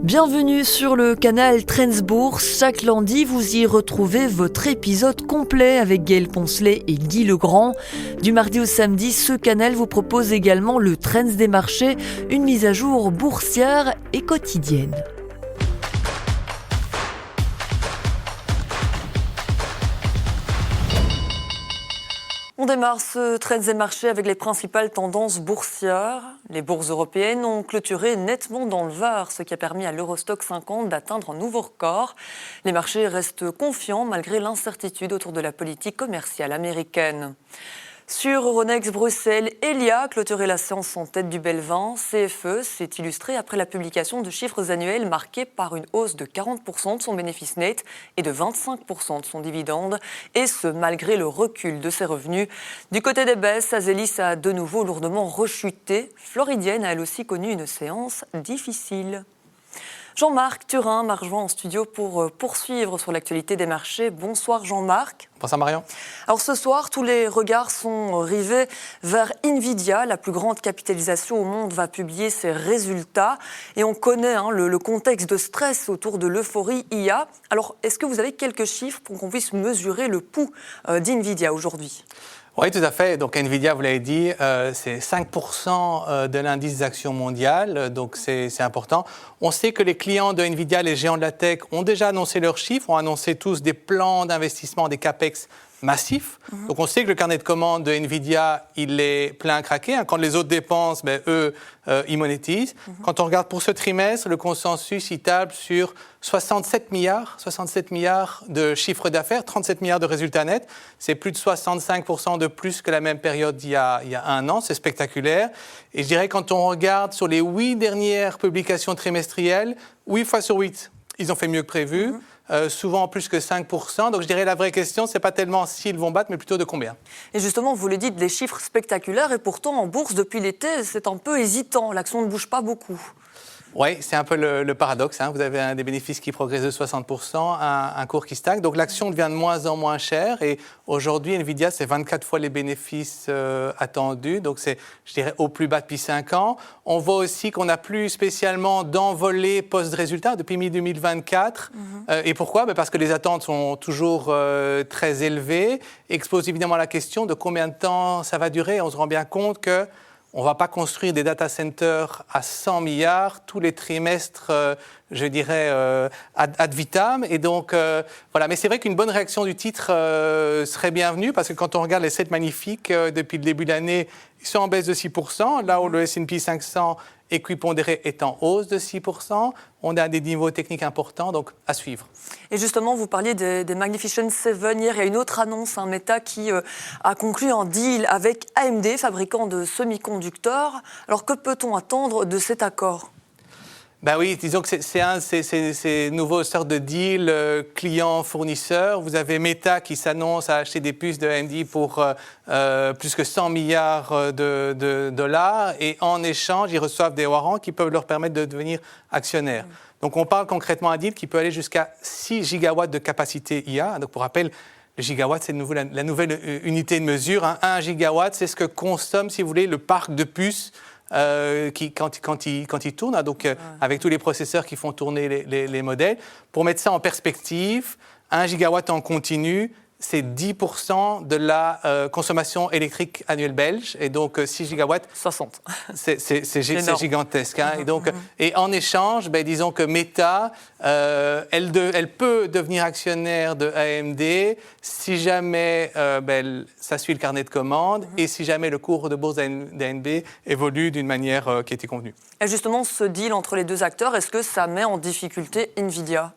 Bienvenue sur le canal Trends Bourse. Chaque lundi, vous y retrouvez votre épisode complet avec Gaël Poncelet et Guy Legrand. Du mardi au samedi, ce canal vous propose également le Trends des marchés, une mise à jour boursière et quotidienne. On démarre ce Trends des marchés avec les principales tendances boursières. Les bourses européennes ont clôturé nettement dans le vert, ce qui a permis à l'Eurostoxx 50 d'atteindre un nouveau record. Les marchés restent confiants malgré l'incertitude autour de la politique commerciale américaine. Sur Euronext Bruxelles, Elia a clôturé la séance en tête du Belvin. CFE s'est illustré après la publication de chiffres annuels marqués par une hausse de 40% de son bénéfice net et de 25% de son dividende, et ce malgré le recul de ses revenus. Du côté des baisses, Azelis a de nouveau lourdement rechuté. Floridienne a elle aussi connu une séance difficile. Jean-Marc Turin m'a rejoint en studio pour poursuivre sur l'actualité des marchés. Bonsoir Jean-Marc. Bonsoir Marion. Alors ce soir, tous les regards sont rivés vers Nvidia. La plus grande capitalisation au monde va publier ses résultats. Et on connaît le contexte de stress autour de l'euphorie IA. Alors est-ce que vous avez quelques chiffres pour qu'on puisse mesurer le pouls d'Nvidia aujourd'hui ? Oui, tout à fait. Donc, Nvidia, vous l'avez dit, c'est 5% de l'indice des actions mondiales, donc c'est important. On sait que les clients de Nvidia, les géants de la tech, ont déjà annoncé leurs chiffres, ont annoncé tous des plans d'investissement, des capex massifs. Donc, on sait que le carnet de commandes de Nvidia, il est plein à craquer. Quand les autres dépensent, eux, ils monétisent. Quand on regarde pour ce trimestre, le consensus, il table sur 67 milliards de chiffre d'affaires, 37 milliards de résultats nets. C'est plus de 65% de plus que la même période d'il y a un an. C'est spectaculaire. Et je dirais, quand on regarde sur les 8 dernières publications trimestrielles, 8 fois sur 8, ils ont fait mieux que prévu. Souvent plus que 5%. Donc je dirais la vraie question, ce n'est pas tellement s'ils vont battre, mais plutôt de combien. Et justement, vous le dites, des chiffres spectaculaires, et pourtant en bourse, depuis l'été, c'est un peu hésitant. L'action ne bouge pas beaucoup. Oui, c'est un peu le paradoxe. Vous avez des bénéfices qui progressent de 60%, un cours qui stagne. Donc l'action devient de moins en moins chère. Et aujourd'hui, Nvidia, c'est 24 fois les bénéfices attendus. Donc c'est, je dirais, au plus bas depuis 5 ans. On voit aussi qu'on n'a plus spécialement d'envolée post-résultat depuis mi-2024. Et pourquoi ? Parce que les attentes sont toujours très élevées. Expose évidemment la question de combien de temps ça va durer. On se rend bien compte que on ne va pas construire des data centers à 100 milliards tous les trimestres, je dirais, ad vitam. Et donc, voilà. Mais c'est vrai qu'une bonne réaction du titre serait bienvenue, parce que quand on regarde les 7 magnifiques depuis le début de l'année, ils sont en baisse de 6%, là où le S&P 500 équipondéré est en hausse de 6%. On a des niveaux techniques importants, donc à suivre. Et justement, vous parliez des Magnificent Seven. Hier, il y a une autre annonce, Meta, qui a conclu un deal avec AMD, fabricant de semi-conducteurs. Alors, que peut-on attendre de cet accord ? Oui, disons que c'est un de ces nouveaux sortes de deals client-fournisseur. Vous avez Meta qui s'annonce à acheter des puces de AMD pour plus que 100 milliards de dollars. Et en échange, ils reçoivent des warrants qui peuvent leur permettre de devenir actionnaires. Donc on parle concrètement d'un deal qui peut aller jusqu'à 6 gigawatts de capacité IA. Donc pour rappel, le gigawatt, c'est la nouvelle unité de mesure. 1 gigawatt, c'est ce que consomme, si vous voulez, le parc de puces quand il tourne, donc avec tous les processeurs qui font tourner les modèles. Pour mettre ça en perspective, 1 gigawatt en continu, c'est 10% de la consommation électrique annuelle belge. Et donc, 6 gigawatts... 60. C'est gigantesque. Et en échange, disons que Meta, elle peut devenir actionnaire de AMD si jamais ça suit le carnet de commandes et si jamais le cours de bourse d'AMD évolue d'une manière qui était convenue. Et justement, ce deal entre les deux acteurs, est-ce que ça met en difficulté Nvidia ?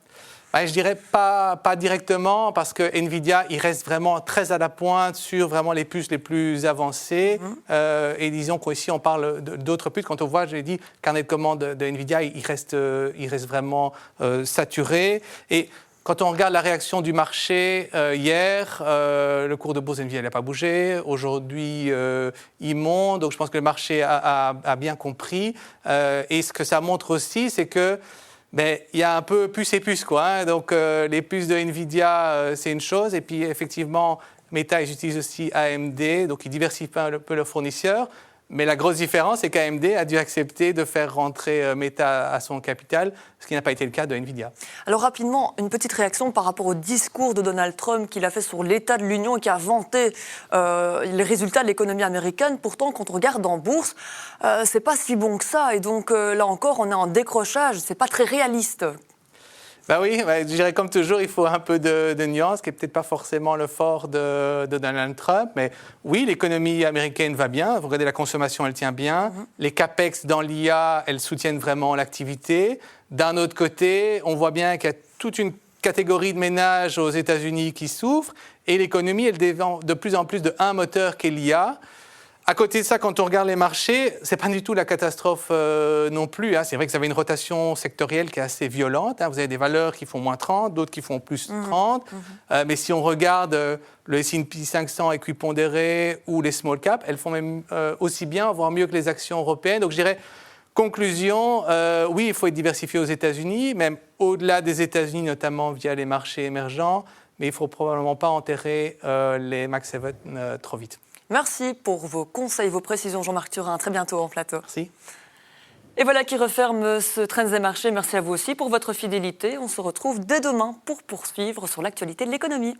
Je dirais pas directement, parce que Nvidia, il reste vraiment très à la pointe sur vraiment les puces les plus avancées. Et disons qu'ici, on parle d'autres puces. Quand on voit, je l'ai dit, le carnet de commandes de Nvidia, il reste vraiment saturé. Et quand on regarde la réaction du marché hier, le cours de bourse Nvidia n'a pas bougé. Aujourd'hui, il monte. Donc je pense que le marché a bien compris. Et ce que ça montre aussi, c'est que il y a un peu puce et puce, quoi. Donc, les puces de Nvidia, c'est une chose. Et puis, effectivement, Meta, ils utilisent aussi AMD. Donc, ils diversifient un peu leurs fournisseurs. Mais la grosse différence, c'est qu'AMD a dû accepter de faire rentrer Meta à son capital, ce qui n'a pas été le cas de Nvidia. Alors rapidement, une petite réaction par rapport au discours de Donald Trump qu'il a fait sur l'état de l'Union et qui a vanté les résultats de l'économie américaine. Pourtant, quand on regarde en bourse, c'est pas si bon que ça. Et donc là encore, on est en décrochage. C'est pas très réaliste. Ben oui, je dirais comme toujours, il faut un peu de nuance, qui n'est peut-être pas forcément le fort de Donald Trump. Mais oui, l'économie américaine va bien. Vous regardez la consommation, elle tient bien. Les CAPEX dans l'IA, elles soutiennent vraiment l'activité. D'un autre côté, on voit bien qu'il y a toute une catégorie de ménages aux États-Unis qui souffrent. Et l'économie, elle dépend de plus en plus d'un moteur qu'est l'IA. À côté de ça, quand on regarde les marchés, ce n'est pas du tout la catastrophe non plus. C'est vrai que vous avez une rotation sectorielle qui est assez violente. Vous avez des valeurs qui font moins 30, d'autres qui font plus 30. Mais si on regarde le S&P 500 équipondéré ou les small caps, elles font même aussi bien, voire mieux que les actions européennes. Donc je dirais, conclusion, oui, il faut être diversifié aux États-Unis, même au-delà des États-Unis, notamment via les marchés émergents. Mais il ne faut probablement pas enterrer les Mag 7 trop vite. Merci pour vos conseils, vos précisions, Jean-Marc Turin. À très bientôt en plateau. Merci. Et voilà qui referme ce Trends des marchés. Merci à vous aussi pour votre fidélité. On se retrouve dès demain pour poursuivre sur l'actualité de l'économie.